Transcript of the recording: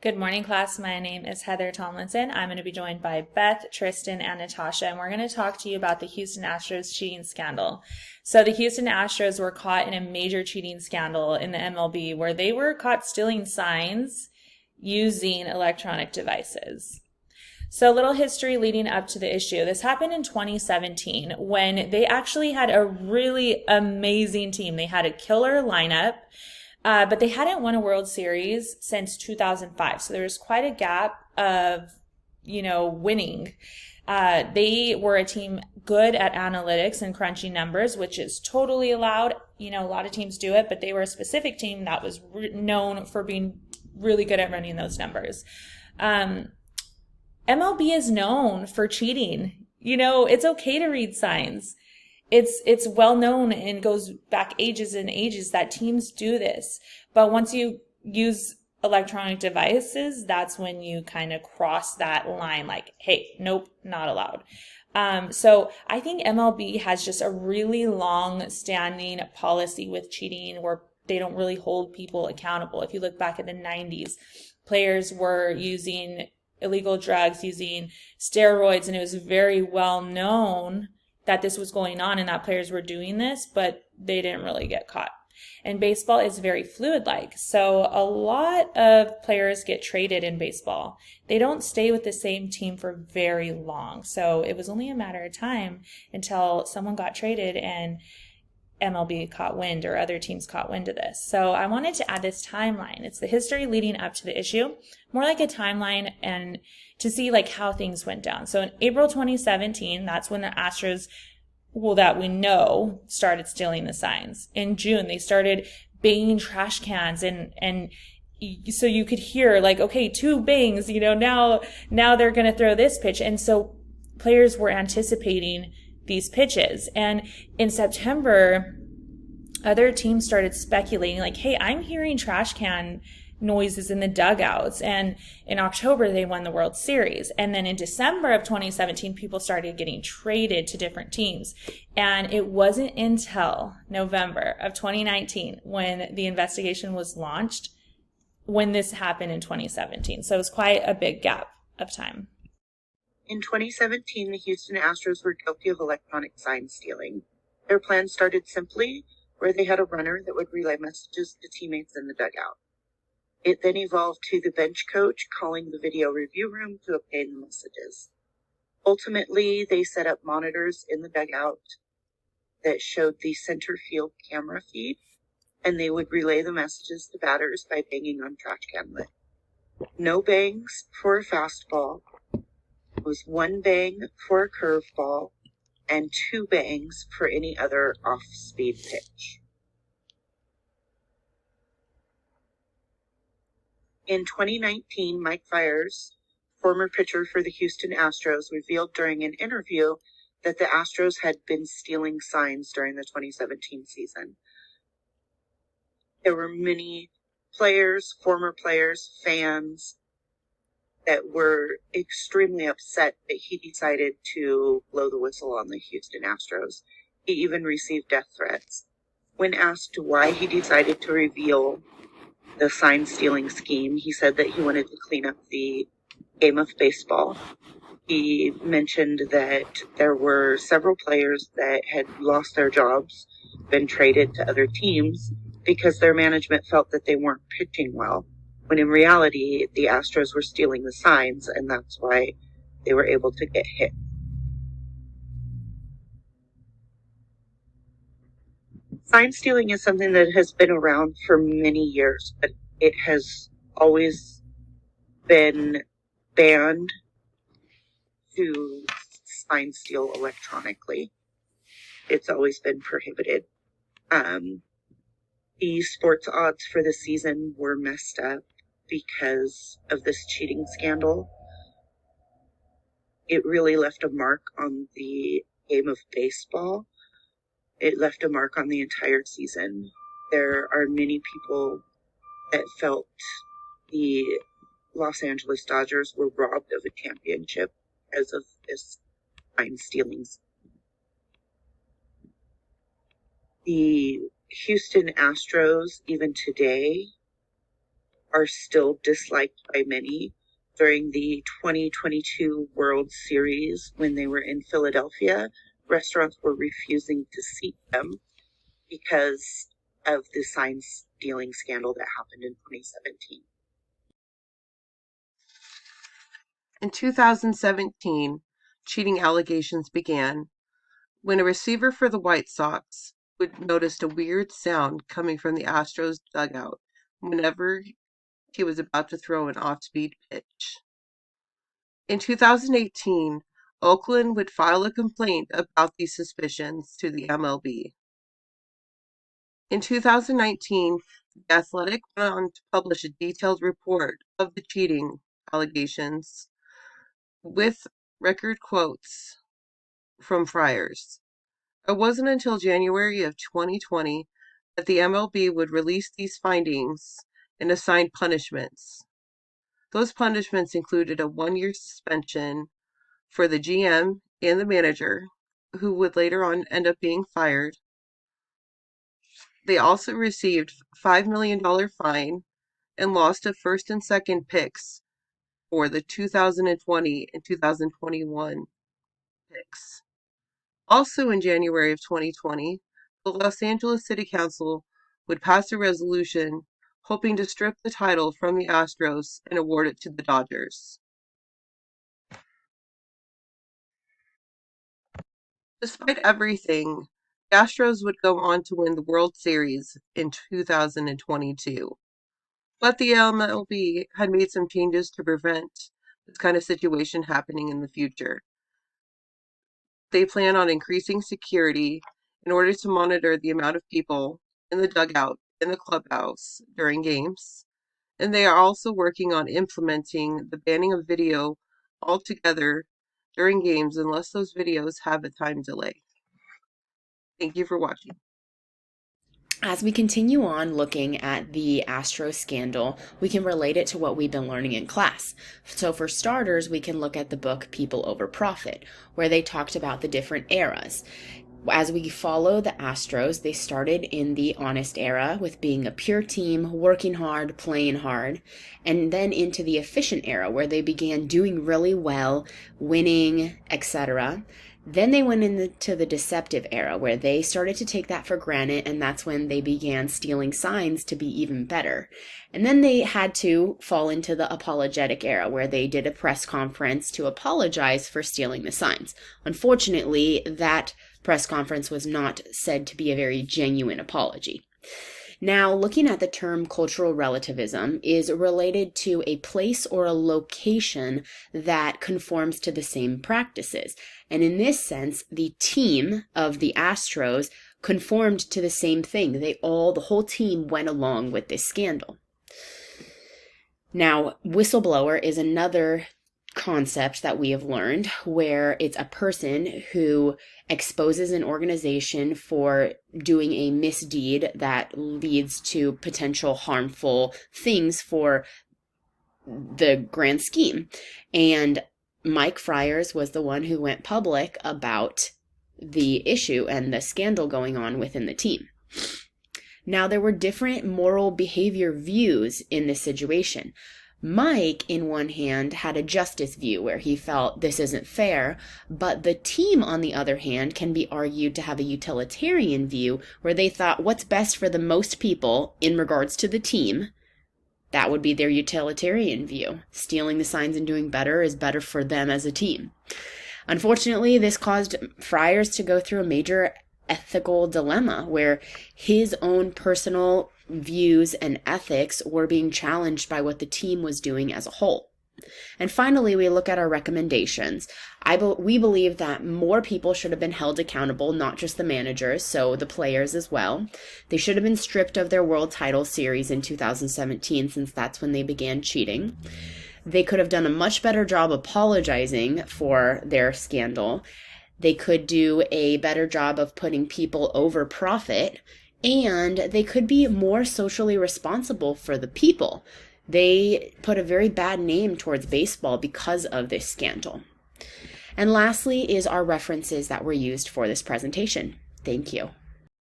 Good morning, class. My name is Heather Tomlinson. I'm going to be joined by Beth, Tristan, and Natasha, and we're going to talk to you about the Houston Astros cheating scandal. So the Houston Astros were caught in a major cheating scandal in the MLB where they were caught stealing signs using electronic devices. So a little history leading up to the issue. This happened in 2017 when they actually had a really amazing team. They had a killer lineup. But they hadn't won a World Series since 2005. So there was quite a gap of, winning. They were a team good at analytics and crunching numbers, which is totally allowed. A lot of teams do it, but they were a specific team that was known for being really good at running those numbers. MLB is known for cheating. It's okay to read signs. It's well known and goes back ages and ages that teams do this. But once you use electronic devices, that's when you kind of cross that line like, hey, nope, not allowed. So I think MLB has just a really long standing policy with cheating where they don't really hold people accountable. If you look back at the 90s, players were using illegal drugs, using steroids, and it was very well known that this was going on and that players were doing this, but they didn't really get caught. And baseball is very fluid-like. So a lot of players get traded in baseball. They don't stay with the same team for very long. So it was only a matter of time until someone got traded and MLB caught wind or other teams caught wind of this. So I wanted to add this timeline. It's the history leading up to the issue, more like a timeline and to see how things went down. So in April 2017, that's when the Astros, that we know, started stealing the signs. In June, they started banging trash cans and so you could hear okay, two bangs, now they're going to throw this pitch. And so players were anticipating these pitches. And in September, other teams started speculating hey, I'm hearing trash can noises in the dugouts. And in October, they won the World Series. And then in December of 2017, people started getting traded to different teams. And it wasn't until November of 2019 when the investigation was launched when this happened in 2017. So it was quite a big gap of time. In 2017, the Houston Astros were guilty of electronic sign stealing. Their plan started simply, where they had a runner that would relay messages to teammates in the dugout. It then evolved to the bench coach calling the video review room to obtain the messages. Ultimately, they set up monitors in the dugout that showed the center field camera feed, and they would relay the messages to batters by banging on trash can lid. No bangs for a fastball. It was one bang for a curveball and two bangs for any other off-speed pitch. In 2019, Mike Fiers, former pitcher for the Houston Astros, revealed during an interview that the Astros had been stealing signs during the 2017 season. There were many players, former players, fans that were extremely upset that he decided to blow the whistle on the Houston Astros. He even received death threats. When asked why he decided to reveal the sign stealing scheme, he said that he wanted to clean up the game of baseball. He mentioned that there were several players that had lost their jobs, been traded to other teams because their management felt that they weren't pitching well, when in reality, the Astros were stealing the signs, and that's why they were able to get hit. Sign stealing is something that has been around for many years, but it has always been banned to sign steal electronically. It's always been prohibited. The sports odds for the season were messed up because of this cheating scandal. It really left a mark on the game of baseball. It left a mark on the entire season. There are many people that felt the Los Angeles Dodgers were robbed of a championship because of this sign stealing. The Houston Astros, even today, are still disliked by many. During the 2022 World Series, when they were in Philadelphia, restaurants were refusing to seat them because of the sign stealing scandal that happened in 2017. In 2017, cheating allegations began when a receiver for the White Sox would notice a weird sound coming from the Astros dugout whenever he was about to throw an off-speed pitch. In 2018, Oakland would file a complaint about these suspicions to the MLB. In 2019, The Athletic went on to publish a detailed report of the cheating allegations with record quotes from Friars. It wasn't until January of 2020 that the MLB would release these findings and assign punishments. Those punishments included a 1-year suspension for the GM and the manager, who would later on end up being fired. They also received $5 million fine and lost a first and second picks for the 2020 and 2021 picks. Also in January of 2020, the Los Angeles City Council would pass a resolution hoping to strip the title from the Astros and award it to the Dodgers. Despite everything, the Astros would go on to win the World Series in 2022. But the MLB had made some changes to prevent this kind of situation happening in the future. They plan on increasing security in order to monitor the amount of people in the dugout in the clubhouse during games. And they are also working on implementing the banning of video altogether during games unless those videos have a time delay. Thank you for watching. As we continue on looking at the Astro scandal, we can relate it to what we've been learning in class. So for starters, we can look at the book People Over Profit, where they talked about the different eras. As we follow the Astros, they started in the honest era with being a pure team, working hard, playing hard, and then into the efficient era where they began doing really well, winning, etc. Then they went into the deceptive era where they started to take that for granted, and that's when they began stealing signs to be even better. And then they had to fall into the apologetic era where they did a press conference to apologize for stealing the signs. Unfortunately, that press conference was not said to be a very genuine apology. Now, looking at the term cultural relativism is related to a place or a location that conforms to the same practices. And in this sense, the team of the Astros conformed to the same thing. The whole team went along with this scandal. Now, whistleblower is another concept that we have learned where it's a person who exposes an organization for doing a misdeed that leads to potential harmful things for the grand scheme. And Mike Friars was the one who went public about the issue and the scandal going on within the team. Now, there were different moral behavior views in this situation. Mike, in one hand, had a justice view where he felt this isn't fair, but the team, on the other hand, can be argued to have a utilitarian view where they thought what's best for the most people in regards to the team, that would be their utilitarian view. Stealing the signs and doing better is better for them as a team. Unfortunately, this caused Friars to go through a major ethical dilemma where his own personal views and ethics were being challenged by what the team was doing as a whole. And finally, we look at our recommendations. We believe that more people should have been held accountable, not just the managers, so the players as well. They should have been stripped of their world title series in 2017, since that's when they began cheating. They could have done a much better job apologizing for their scandal. They could do a better job of putting people over profit, and they could be more socially responsible for the people. They put a very bad name towards baseball because of this scandal. And lastly is our references that were used for this presentation. Thank you.